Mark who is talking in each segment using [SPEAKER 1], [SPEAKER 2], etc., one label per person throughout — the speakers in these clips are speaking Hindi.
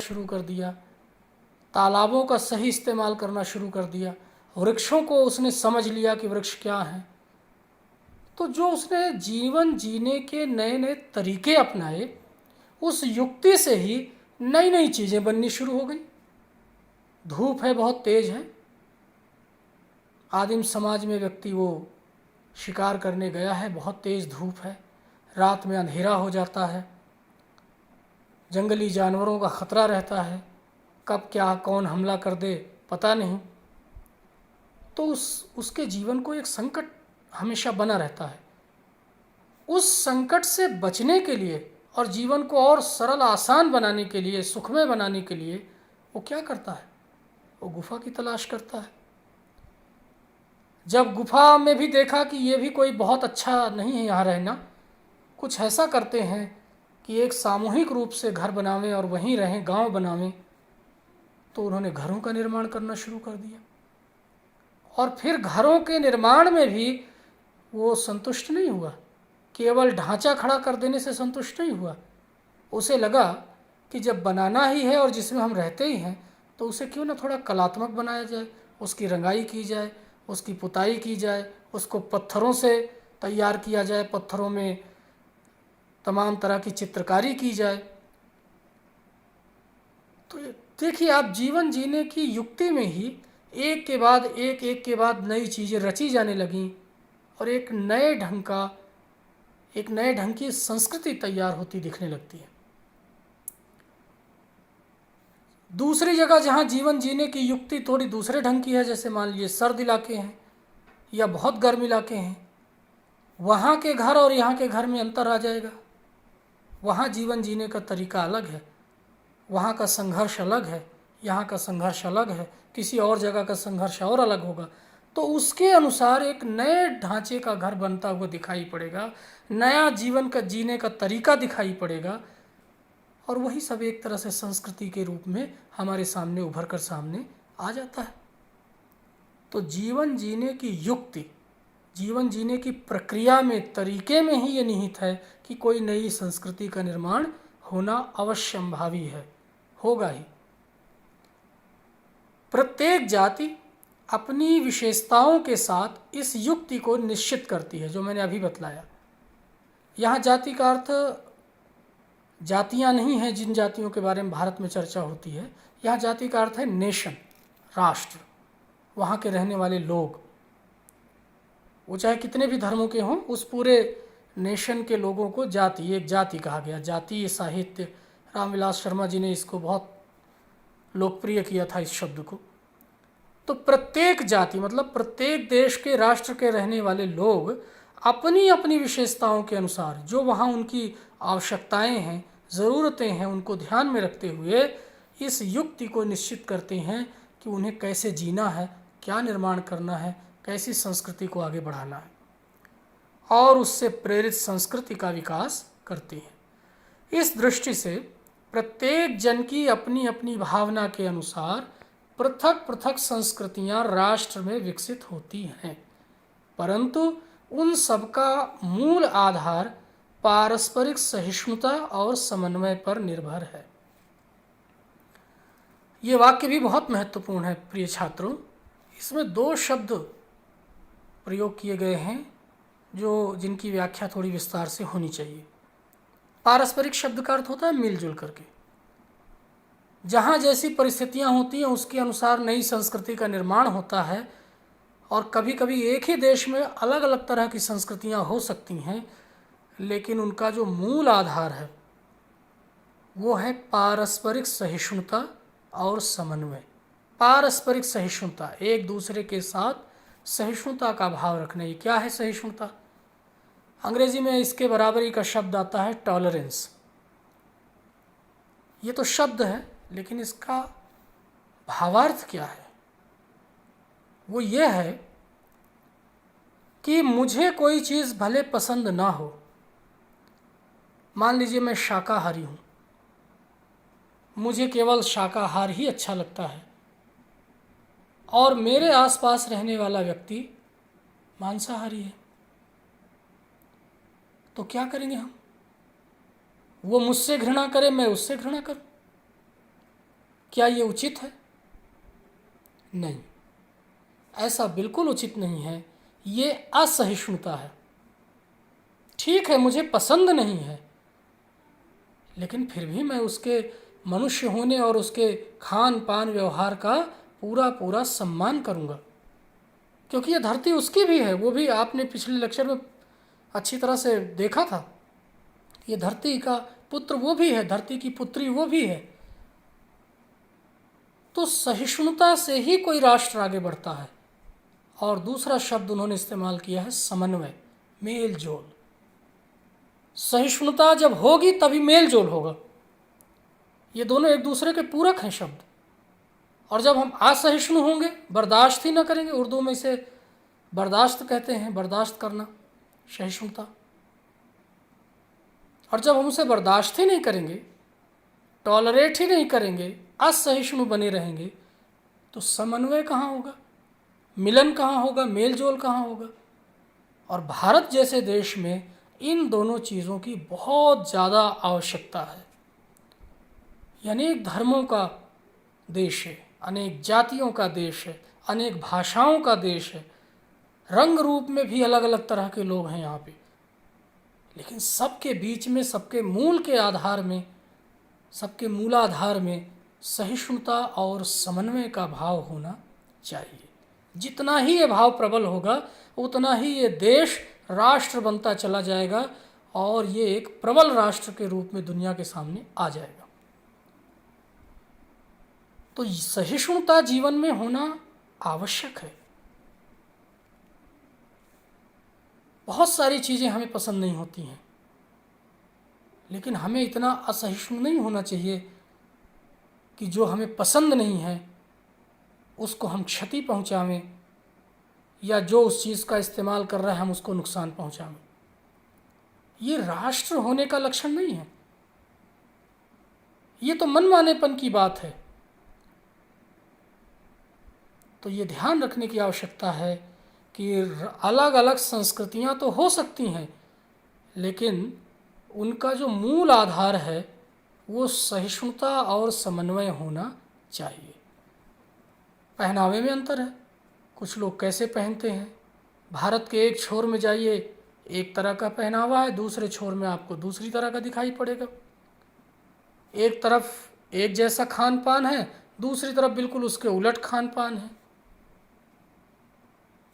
[SPEAKER 1] शुरू कर दिया, तालाबों का सही इस्तेमाल करना शुरू कर दिया, वृक्षों को उसने समझ लिया कि वृक्ष क्या हैं। तो जो उसने जीवन जीने के नए नए तरीके अपनाए, उस युक्ति से ही नई नई चीज़ें बननी शुरू हो गई। धूप है, बहुत तेज है, आदिम समाज में व्यक्ति वो शिकार करने गया है, बहुत तेज़ धूप है, रात में अंधेरा हो जाता है, जंगली जानवरों का खतरा रहता है, कब क्या कौन हमला कर दे पता नहीं। तो उसके जीवन को एक संकट हमेशा बना रहता है। उस संकट से बचने के लिए और जीवन को और सरल आसान बनाने के लिए, सुखमय बनाने के लिए वो क्या करता है? वो गुफा की तलाश करता है। जब गुफा में भी देखा कि ये भी कोई बहुत अच्छा नहीं है यहाँ रहना, कुछ ऐसा करते हैं कि एक सामूहिक रूप से घर बनावें और वहीं रहें, गांव बनावें, तो उन्होंने घरों का निर्माण करना शुरू कर दिया। और फिर घरों के निर्माण में भी वो संतुष्ट नहीं हुआ, केवल ढांचा खड़ा कर देने से संतुष्ट नहीं हुआ। उसे लगा कि जब बनाना ही है और जिसमें हम रहते ही हैं, तो उसे क्यों ना थोड़ा कलात्मक बनाया जाए, उसकी रंगाई की जाए, उसकी पुताई की जाए, उसको पत्थरों से तैयार किया जाए, पत्थरों में तमाम तरह की चित्रकारी की जाए। तो देखिए आप, जीवन जीने की युक्ति में ही एक के बाद एक नई चीज़ें रची जाने लगीं और एक नए ढंग की संस्कृति तैयार होती दिखने लगती है। दूसरी जगह जहाँ जीवन जीने की युक्ति थोड़ी दूसरे ढंग की है, जैसे मान लीजिए सर्द इलाके हैं या बहुत गर्म इलाके हैं, वहाँ के घर और यहाँ के घर में अंतर आ जाएगा। वहाँ जीवन जीने का तरीका अलग है, वहाँ का संघर्ष अलग है, यहाँ का संघर्ष अलग है, किसी और जगह का संघर्ष और अलग होगा। तो उसके अनुसार एक नए ढांचे का घर बनता हुआ दिखाई पड़ेगा, नया जीवन का जीने का तरीका दिखाई पड़ेगा, और वही सब एक तरह से संस्कृति के रूप में हमारे सामने उभर कर सामने आ जाता है। तो जीवन जीने की युक्ति, जीवन जीने की प्रक्रिया में, तरीके में ही ये निहित है कि कोई नई संस्कृति का निर्माण होना अवश्यंभावी है, होगा ही। प्रत्येक जाति अपनी विशेषताओं के साथ इस युक्ति को निश्चित करती है, जो मैंने अभी बतलाया। यहाँ जाति का अर्थ जातियाँ नहीं हैं जिन जातियों के बारे में भारत में चर्चा होती है। यहाँ जाति का अर्थ है नेशन, राष्ट्र, वहाँ के रहने वाले लोग, वो चाहे कितने भी धर्मों के हों, उस पूरे नेशन के लोगों को जाति, एक जाति कहा गया। जातीय साहित्य, रामविलास शर्मा जी ने इसको बहुत लोकप्रिय किया था इस शब्द को। तो प्रत्येक जाति मतलब प्रत्येक देश के, राष्ट्र के रहने वाले लोग अपनी अपनी विशेषताओं के अनुसार, जो वहाँ उनकी आवश्यकताएं हैं, ज़रूरतें हैं, उनको ध्यान में रखते हुए इस युक्ति को निश्चित करते हैं कि उन्हें कैसे जीना है, क्या निर्माण करना है, कैसी संस्कृति को आगे बढ़ाना है, और उससे प्रेरित संस्कृति का विकास करते हैं। इस दृष्टि से प्रत्येक जन की अपनी अपनी भावना के अनुसार पृथक पृथक संस्कृतियाँ राष्ट्र में विकसित होती हैं, परंतु उन सबका मूल आधार पारस्परिक सहिष्णुता और समन्वय पर निर्भर है। ये वाक्य भी बहुत महत्वपूर्ण है प्रिय छात्रों। इसमें दो शब्द प्रयोग किए गए हैं जिनकी व्याख्या थोड़ी विस्तार से होनी चाहिए। पारस्परिक शब्द का अर्थ होता है मिलजुल करके, जहाँ जैसी परिस्थितियाँ होती हैं उसके अनुसार नई संस्कृति का निर्माण होता है, और कभी कभी एक ही देश में अलग अलग तरह की संस्कृतियाँ हो सकती हैं, लेकिन उनका जो मूल आधार है वो है पारस्परिक सहिष्णुता और समन्वय। पारस्परिक सहिष्णुता, एक दूसरे के साथ सहिष्णुता का भाव रखना। ये क्या है सहिष्णुता? अंग्रेजी में इसके बराबरी का शब्द आता है टॉलरेंस। ये तो शब्द है, लेकिन इसका भावार्थ क्या है? वो ये है कि मुझे कोई चीज़ भले पसंद ना हो, मान लीजिए मैं शाकाहारी हूँ, मुझे केवल शाकाहार ही अच्छा लगता है, और मेरे आसपास रहने वाला व्यक्ति मांसाहारी है, तो क्या करेंगे हम? वो मुझसे घृणा करे, मैं उससे घृणा करूं? क्या ये उचित है? नहीं, ऐसा बिल्कुल उचित नहीं है। ये असहिष्णुता है। ठीक है, मुझे पसंद नहीं है, लेकिन फिर भी मैं उसके मनुष्य होने और उसके खान पान व्यवहार का पूरा पूरा सम्मान करूँगा, क्योंकि ये धरती उसकी भी है। वो भी आपने पिछले लेक्चर में अच्छी तरह से देखा था। ये धरती का पुत्र वो भी है, धरती की पुत्री वो भी है। तो सहिष्णुता से ही कोई राष्ट्र आगे बढ़ता है। और दूसरा शब्द उन्होंने इस्तेमाल किया है समन्वय, मेल जोल। सहिष्णुता जब होगी तभी मेल जोल होगा। ये दोनों एक दूसरे के पूरक हैं शब्द। और जब हम असहिष्णु होंगे, बर्दाश्त ही ना करेंगे, उर्दू में इसे बर्दाश्त कहते हैं, बर्दाश्त करना, सहिष्णुता। और जब हम उसे बर्दाश्त ही नहीं करेंगे, टॉलरेट ही नहीं करेंगे, असहिष्णु बने रहेंगे, तो समन्वय कहाँ होगा, मिलन कहाँ होगा, मेल जोल कहाँ होगा। और भारत जैसे देश में इन दोनों चीज़ों की बहुत ज़्यादा आवश्यकता है। ये अनेक धर्मों का देश है, अनेक जातियों का देश है, अनेक भाषाओं का देश है, रंग रूप में भी अलग अलग तरह के लोग हैं यहाँ पे, लेकिन सबके बीच में, सबके मूल के आधार में, सबके मूलाधार में सहिष्णुता और समन्वय का भाव होना चाहिए। जितना ही ये भाव प्रबल होगा, उतना ही ये देश राष्ट्र बनता चला जाएगा और ये एक प्रबल राष्ट्र के रूप में दुनिया के सामने आ जाएगा। तो सहिष्णुता जीवन में होना आवश्यक है। बहुत सारी चीज़ें हमें पसंद नहीं होती हैं, लेकिन हमें इतना असहिष्णु नहीं होना चाहिए कि जो हमें पसंद नहीं है उसको हम क्षति पहुंचावें, या जो उस चीज़ का इस्तेमाल कर रहा है हम उसको नुकसान पहुंचावें। ये राष्ट्र होने का लक्षण नहीं है। ये तो मनमानेपन की बात है। तो ये ध्यान रखने की आवश्यकता है कि अलग अलग संस्कृतियां तो हो सकती हैं, लेकिन उनका जो मूल आधार है वो सहिष्णुता और समन्वय होना चाहिए। पहनावे में अंतर है। कुछ लोग कैसे पहनते हैं, भारत के एक छोर में जाइए एक तरह का पहनावा है, दूसरे छोर में आपको दूसरी तरह का दिखाई पड़ेगा। एक तरफ एक जैसा खान पान है, दूसरी तरफ बिल्कुल उसके उलट खान पान है।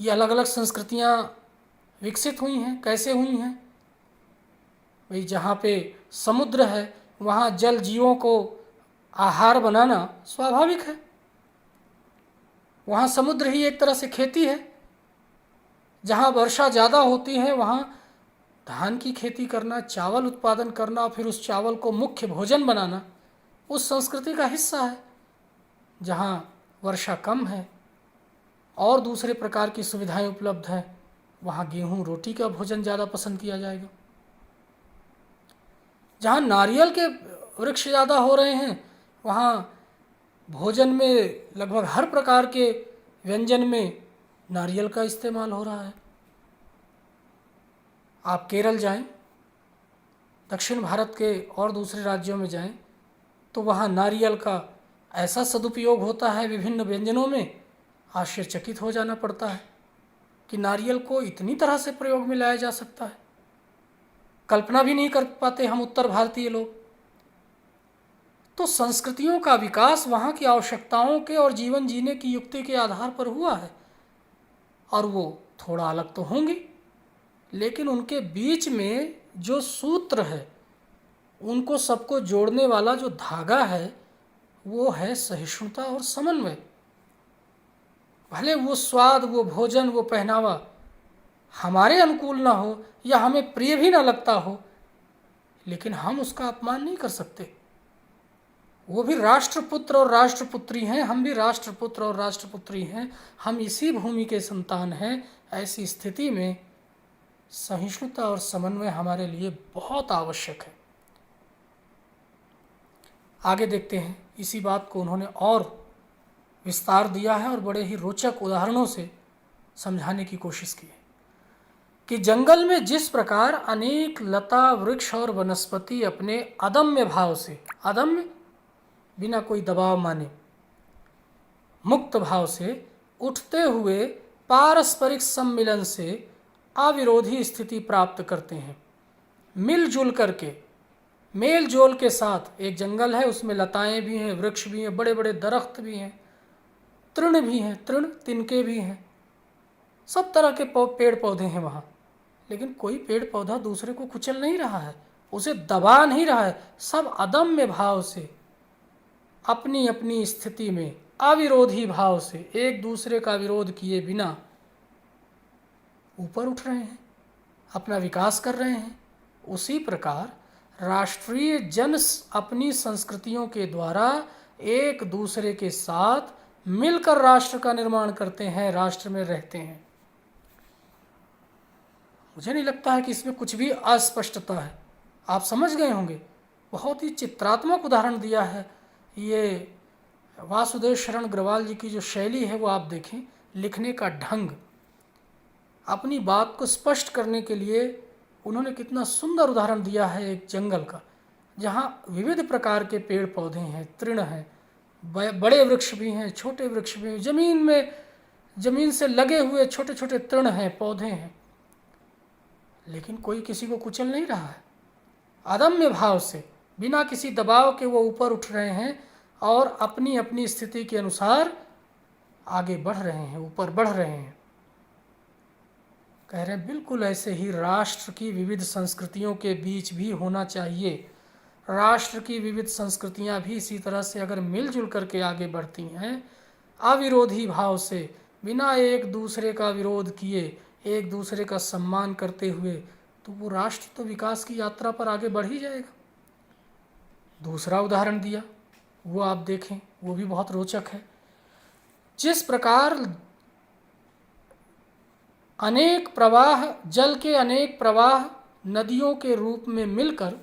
[SPEAKER 1] ये अलग अलग संस्कृतियाँ विकसित हुई हैं। कैसे हुई हैं भाई? जहाँ पे समुद्र है वहाँ जल जीवों को आहार बनाना स्वाभाविक है। वहाँ समुद्र ही एक तरह से खेती है। जहाँ वर्षा ज़्यादा होती है वहाँ धान की खेती करना, चावल उत्पादन करना और फिर उस चावल को मुख्य भोजन बनाना उस संस्कृति का हिस्सा है। जहाँ वर्षा कम है और दूसरे प्रकार की सुविधाएं उपलब्ध हैं, वहाँ गेहूँ रोटी का भोजन ज़्यादा पसंद किया जाएगा। जहाँ नारियल के वृक्ष ज़्यादा हो रहे हैं, वहाँ भोजन में लगभग हर प्रकार के व्यंजन में नारियल का इस्तेमाल हो रहा है। आप केरल जाएं, दक्षिण भारत के और दूसरे राज्यों में जाएं, तो वहाँ नारियल का ऐसा सदुपयोग होता है विभिन्न व्यंजनों में, आश्चर्यचकित हो जाना पड़ता है कि नारियल को इतनी तरह से प्रयोग में लाया जा सकता है। कल्पना भी नहीं कर पाते हम उत्तर भारतीय लोग। तो संस्कृतियों का विकास वहाँ की आवश्यकताओं के और जीवन जीने की युक्ति के आधार पर हुआ है, और वो थोड़ा अलग तो होंगी, लेकिन उनके बीच में जो सूत्र है, उनको सबको जोड़ने वाला जो धागा है, वो है सहिष्णुता और समन्वय। भले वो स्वाद, वो भोजन, वो पहनावा हमारे अनुकूल ना हो या हमें प्रिय भी ना लगता हो, लेकिन हम उसका अपमान नहीं कर सकते। वो भी राष्ट्रपुत्र और राष्ट्रपुत्री हैं, हम भी राष्ट्रपुत्र और राष्ट्रपुत्री हैं, हम इसी भूमि के संतान हैं। ऐसी स्थिति में सहिष्णुता और समन्वय हमारे लिए बहुत आवश्यक है। आगे देखते हैं। इसी बात को उन्होंने और विस्तार दिया है और बड़े ही रोचक उदाहरणों से समझाने की कोशिश की है कि जंगल में जिस प्रकार अनेक लता, वृक्ष और वनस्पति अपने अदम्य भाव से, अदम्य बिना कोई दबाव माने, मुक्त भाव से उठते हुए पारस्परिक सम्मिलन से अविरोधी स्थिति प्राप्त करते हैं। मिलजुल करके, मेल जोल के साथ, एक जंगल है, उसमें लताएं भी हैं, वृक्ष भी हैं, बड़े बड़े दरख्त भी हैं, तृण भी हैं, तृण तिनके भी हैं, सब तरह के पेड़ पौधे हैं वहाँ। लेकिन कोई पेड़ पौधा दूसरे को कुचल नहीं रहा है, उसे दबा नहीं रहा है। सब अदम्य भाव से अपनी अपनी स्थिति में अविरोधी भाव से एक दूसरे का विरोध किए बिना ऊपर उठ रहे हैं, अपना विकास कर रहे हैं। उसी प्रकार राष्ट्रीय जन अपनी संस्कृतियों के द्वारा एक दूसरे के साथ मिलकर राष्ट्र का निर्माण करते हैं, राष्ट्र में रहते हैं। मुझे नहीं लगता है कि इसमें कुछ भी अस्पष्टता है, आप समझ गए होंगे। बहुत ही चित्रात्मक उदाहरण दिया है। ये वासुदेव शरण अग्रवाल जी की जो शैली है वो आप देखें, लिखने का ढंग, अपनी बात को स्पष्ट करने के लिए उन्होंने कितना सुंदर उदाहरण दिया है एक जंगल का, जहाँ विविध प्रकार के पेड़ पौधे हैं, तृण हैं, बड़े वृक्ष भी हैं, छोटे वृक्ष भी हैं, जमीन से लगे हुए छोटे छोटे तृण हैं, पौधे हैं, लेकिन कोई किसी को कुचल नहीं रहा है। अदम्य भाव से बिना किसी दबाव के वो ऊपर उठ रहे हैं और अपनी अपनी स्थिति के अनुसार आगे बढ़ रहे हैं, ऊपर बढ़ रहे हैं। कह रहे हैं बिल्कुल ऐसे ही राष्ट्र की विविध संस्कृतियों के बीच भी होना चाहिए। राष्ट्र की विविध संस्कृतियां भी इसी तरह से अगर मिलजुल करके आगे बढ़ती हैं, अविरोधी भाव से, बिना एक दूसरे का विरोध किए, एक दूसरे का सम्मान करते हुए, तो वो राष्ट्र तो विकास की यात्रा पर आगे बढ़ ही जाएगा। दूसरा उदाहरण दिया, वो आप देखें, वो भी बहुत रोचक है। जिस प्रकार अनेक प्रवाह, जल के अनेक प्रवाह नदियों के रूप में मिलकर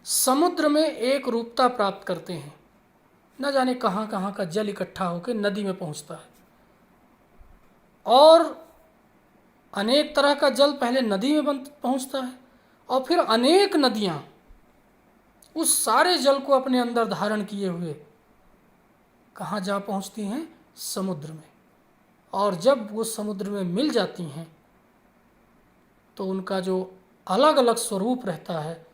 [SPEAKER 1] समुद्र में एक रूपता प्राप्त करते हैं, न जाने कहाँ कहाँ का जल इकट्ठा होकर नदी में पहुँचता है, और अनेक तरह का जल पहले नदी में पहुँचता है, और फिर अनेक नदियाँ उस सारे जल को अपने अंदर धारण किए हुए कहाँ जा पहुँचती हैं? समुद्र में। और जब वो समुद्र में मिल जाती हैं तो उनका जो अलग अलग स्वरूप रहता है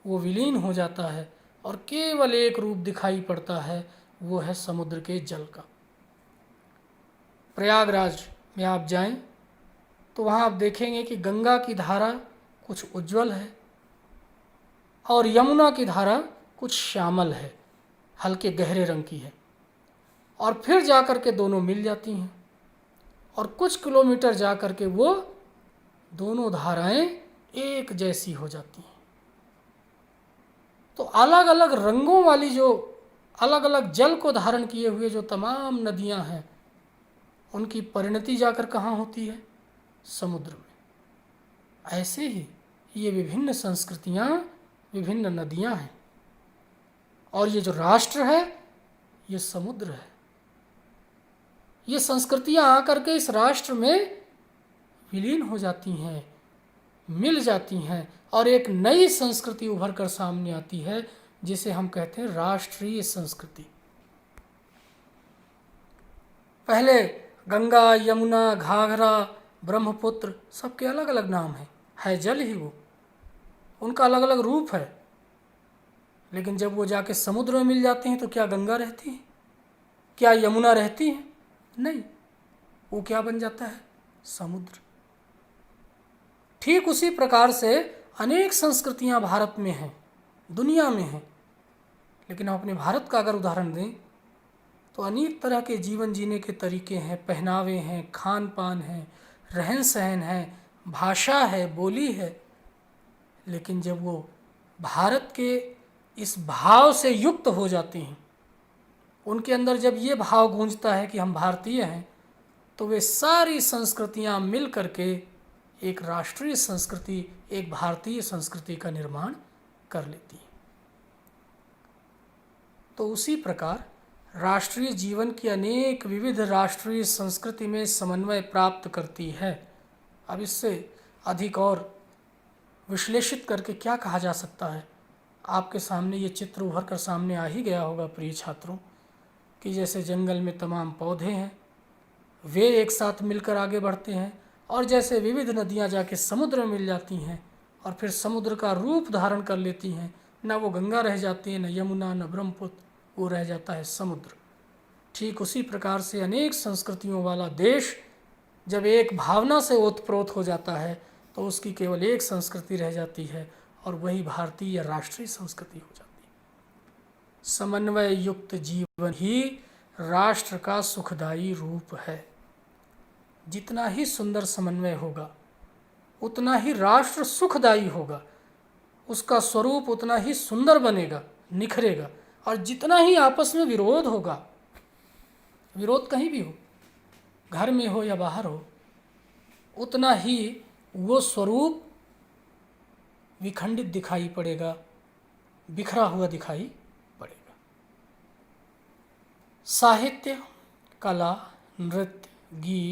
[SPEAKER 1] वो विलीन हो जाता है और केवल एक रूप दिखाई पड़ता है, वो है समुद्र के जल का। प्रयागराज में आप जाएं तो वहाँ आप देखेंगे कि गंगा की धारा कुछ उज्जवल है और यमुना की धारा कुछ श्यामल है, हल्के गहरे रंग की है, और फिर जाकर के दोनों मिल जाती हैं और कुछ किलोमीटर जाकर के वो दोनों धाराएं एक जैसी हो जाती हैं। तो अलग अलग रंगों वाली, जो अलग अलग जल को धारण किए हुए जो तमाम नदियां हैं, उनकी परिणति जाकर कहाँ होती है? समुद्र में। ऐसे ही ये विभिन्न संस्कृतियां, विभिन्न नदियां हैं, और ये जो राष्ट्र है ये समुद्र है। ये संस्कृतियां आकर के इस राष्ट्र में विलीन हो जाती हैं, मिल जाती हैं, और एक नई संस्कृति उभर कर सामने आती है जिसे हम कहते हैं राष्ट्रीय संस्कृति। पहले गंगा, यमुना, घाघरा, ब्रह्मपुत्र सबके अलग अलग नाम हैं, है जल ही वो, उनका अलग अलग रूप है, लेकिन जब वो जाके समुद्र में मिल जाते हैं तो क्या गंगा रहती है? क्या यमुना रहती है? नहीं, वो क्या बन जाता है? समुद्र। ठीक उसी प्रकार से अनेक संस्कृतियां भारत में हैं, दुनिया में हैं, लेकिन हम अपने भारत का अगर उदाहरण दें तो अनेक तरह के जीवन जीने के तरीके हैं, पहनावे हैं, खान पान है, रहन सहन है, भाषा है, बोली है, लेकिन जब वो भारत के इस भाव से युक्त हो जाती हैं, उनके अंदर जब ये भाव गूंजता है कि हम भारतीय हैं, तो वे सारी संस्कृतियां मिल करके एक राष्ट्रीय संस्कृति, एक भारतीय संस्कृति का निर्माण कर लेती हैं। तो उसी प्रकार राष्ट्रीय जीवन की अनेक विविध राष्ट्रीय संस्कृति में समन्वय प्राप्त करती है। अब इससे अधिक और विश्लेषित करके क्या कहा जा सकता है? आपके सामने ये चित्र उभर कर सामने आ ही गया होगा प्रिय छात्रों, कि जैसे जंगल में तमाम पौधे हैं, वे एक साथ मिलकर आगे बढ़ते हैं, और जैसे विविध नदियाँ जाके समुद्र में मिल जाती हैं और फिर समुद्र का रूप धारण कर लेती हैं, न वो गंगा रह जाती है, न यमुना, न ब्रह्मपुत्र, वो रह जाता है समुद्र। ठीक उसी प्रकार से अनेक संस्कृतियों वाला देश जब एक भावना से ओतप्रोत हो जाता है तो उसकी केवल एक संस्कृति रह जाती है, और वही भारतीय राष्ट्रीय संस्कृति हो जाती है। समन्वय युक्त जीवन ही राष्ट्र का सुखदायी रूप है। जितना ही सुंदर समन्वय होगा उतना ही राष्ट्र सुखदायी होगा, उसका स्वरूप उतना ही सुंदर बनेगा, निखरेगा। और जितना ही आपस में विरोध होगा, विरोध कहीं भी हो, घर में हो या बाहर हो, उतना ही वो स्वरूप विखंडित दिखाई पड़ेगा, बिखरा हुआ दिखाई पड़ेगा। साहित्य, कला, नृत्य, गीत,